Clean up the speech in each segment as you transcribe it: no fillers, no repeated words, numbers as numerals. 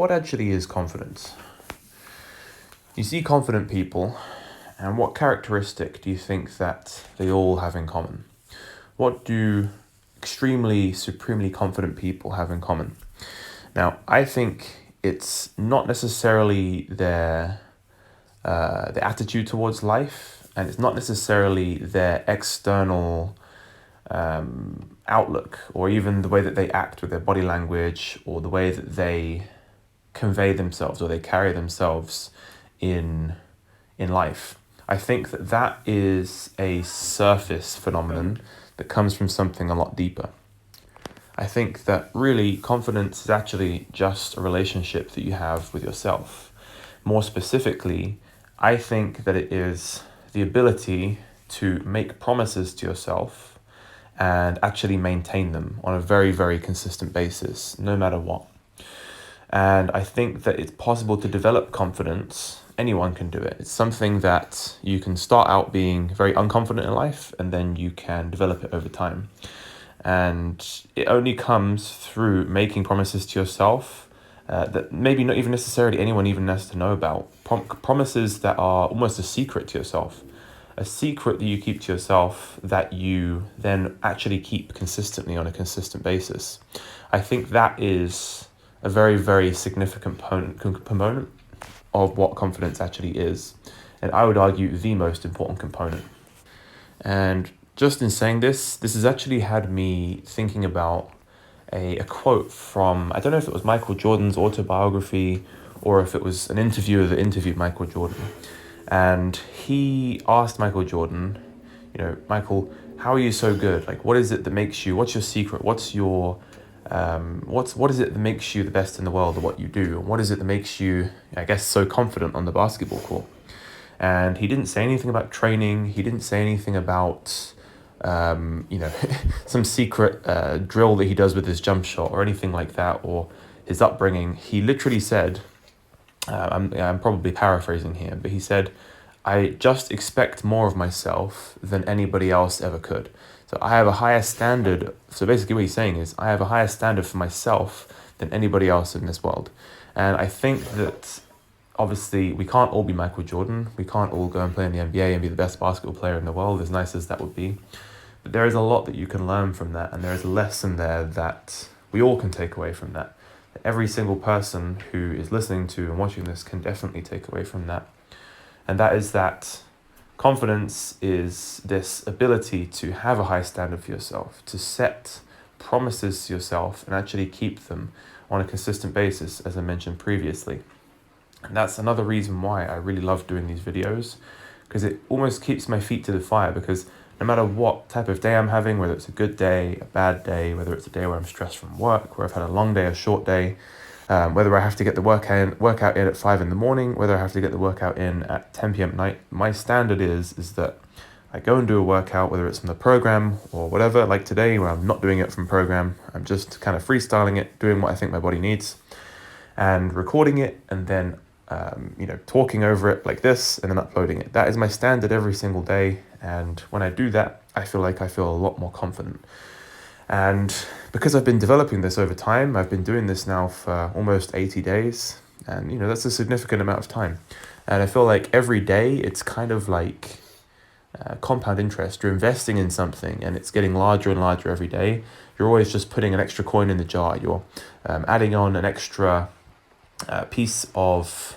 what actually is confidence? You see confident people, and what characteristic do you think that they all have in common? What do extremely, supremely confident people have in common? Now, I think it's not necessarily their attitude towards life, and it's not necessarily their external outlook, or even the way that they act with their body language, or the way that they convey themselves or they carry themselves in life. I think that that is a surface phenomenon that comes from something a lot deeper. I think that really confidence is actually just a relationship that you have with yourself. More specifically, I think that it is the ability to make promises to yourself and actually maintain them on a very, very consistent basis, no matter what. And I think that it's possible to develop confidence. Anyone can do it. It's something that you can start out being very unconfident in life, and then you can develop it over time. And it only comes through making promises to yourself that maybe not even necessarily anyone even has to know about. Promises that are almost a secret to yourself. A secret that you keep to yourself that you then actually keep consistently on a consistent basis. I think that is a very, very significant component of what confidence actually is. And I would argue the most important component. And just in saying this has actually had me thinking about a quote from, I don't know if it was Michael Jordan's autobiography or if it was an interviewer that interviewed Michael Jordan. And he asked Michael Jordan, Michael, how are you so good? Like, what is it that makes you, what's your secret? What's your what is it that makes you the best in the world at what you do? And what is it that makes you, I guess, so confident on the basketball court? And he didn't say anything about training. He didn't say anything about, some secret drill that he does with his jump shot or anything like that, or his upbringing. He literally said, I'm probably paraphrasing here, but he said, I just expect more of myself than anybody else ever could. So I have a higher standard. So basically what he's saying is I have a higher standard for myself than anybody else in this world. And I think that obviously we can't all be Michael Jordan. We can't all go and play in the NBA and be the best basketball player in the world, as nice as that would be. But there is a lot that you can learn from that. And there is a lesson there that we all can take away from that. Every single person who is listening to and watching this can definitely take away from that. And that is that confidence is this ability to have a high standard for yourself, to set promises to yourself and actually keep them on a consistent basis, as I mentioned previously. And that's another reason why I really love doing these videos, because it almost keeps my feet to the fire, because no matter what type of day I'm having, whether it's a good day, a bad day, whether it's a day where I'm stressed from work, where I've had a long day, a short day, whether I have to get the workout in at 5 in the morning, whether I have to get the workout in at 10 p.m. at night, my standard is that I go and do a workout, whether it's from the program or whatever, like today where I'm not doing it from program, I'm just kind of freestyling it, doing what I think my body needs and recording it and then, talking over it like this and then uploading it. That is my standard every single day. And when I do that, I feel a lot more confident. And because I've been developing this over time, I've been doing this now for almost 80 days. And, that's a significant amount of time. And I feel like every day it's kind of like compound interest. You're investing in something and it's getting larger and larger every day. You're always just putting an extra coin in the jar. You're adding on an extra piece of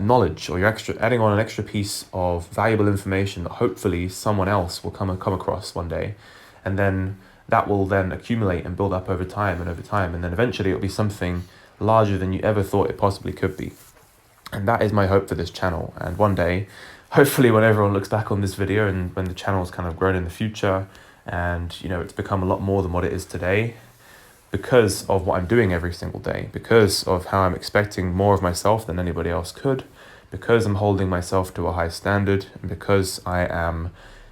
knowledge, or you're adding on an extra piece of valuable information that hopefully someone else will come across one day. And then that will then accumulate and build up over time. And then eventually it'll be something larger than you ever thought it possibly could be. And that is my hope for this channel. And one day, hopefully when everyone looks back on this video and when the channel's kind of grown in the future and, it's become a lot more than what it is today, because of what I'm doing every single day, because of how I'm expecting more of myself than anybody else could, because I'm holding myself to a high standard, and because I am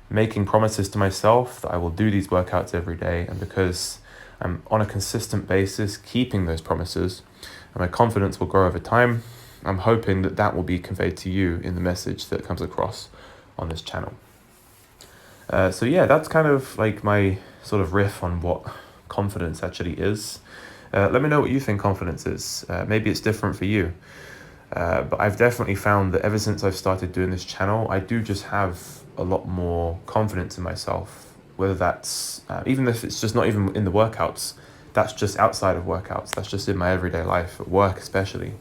making promises to myself that I will do these workouts every day, and because I'm on a consistent basis keeping those promises, and my confidence will grow over time. I'm hoping that will be conveyed to you in the message that comes across on this channel. So yeah, that's kind of like my sort of riff on what confidence actually is. Let me know what you think confidence is. Maybe it's different for you. But I've definitely found that ever since I've started doing this channel, I do just have a lot more confidence in myself. Whether that's, even if it's just not even in the workouts, that's just outside of workouts. That's just in my everyday life, at work especially.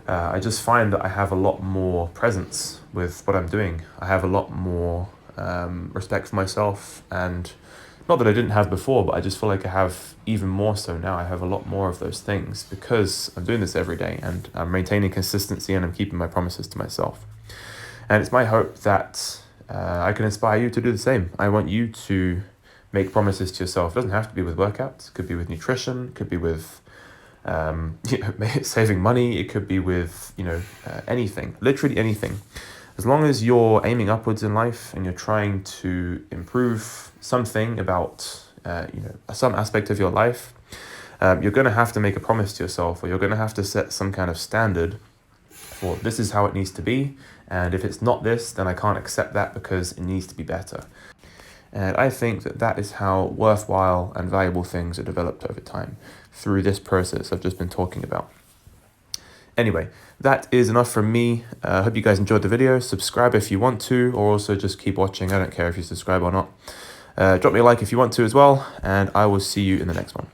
I just find that I have a lot more presence with what I'm doing. I have a lot more respect for myself, and not that I didn't have before, but I just feel like I have even more so now. I have a lot more of those things because I'm doing this every day and I'm maintaining consistency and I'm keeping my promises to myself. And it's my hope that I can inspire you to do the same. I want you to make promises to yourself. It doesn't have to be with workouts. It could be with nutrition. It could be with saving money. It could be with anything, literally anything. As long as you're aiming upwards in life and you're trying to improve something about some aspect of your life, you're going to have to make a promise to yourself, or you're going to have to set some kind of standard for this is how it needs to be, and if it's not this, then I can't accept that because it needs to be better. And I think that that is how worthwhile and valuable things are developed over time, through this process I've just been talking about. Anyway, that is enough from me. I hope you guys enjoyed the video. Subscribe if you want to, or also just keep watching. I don't care if you subscribe or not. Drop me a like if you want to as well, and I will see you in the next one.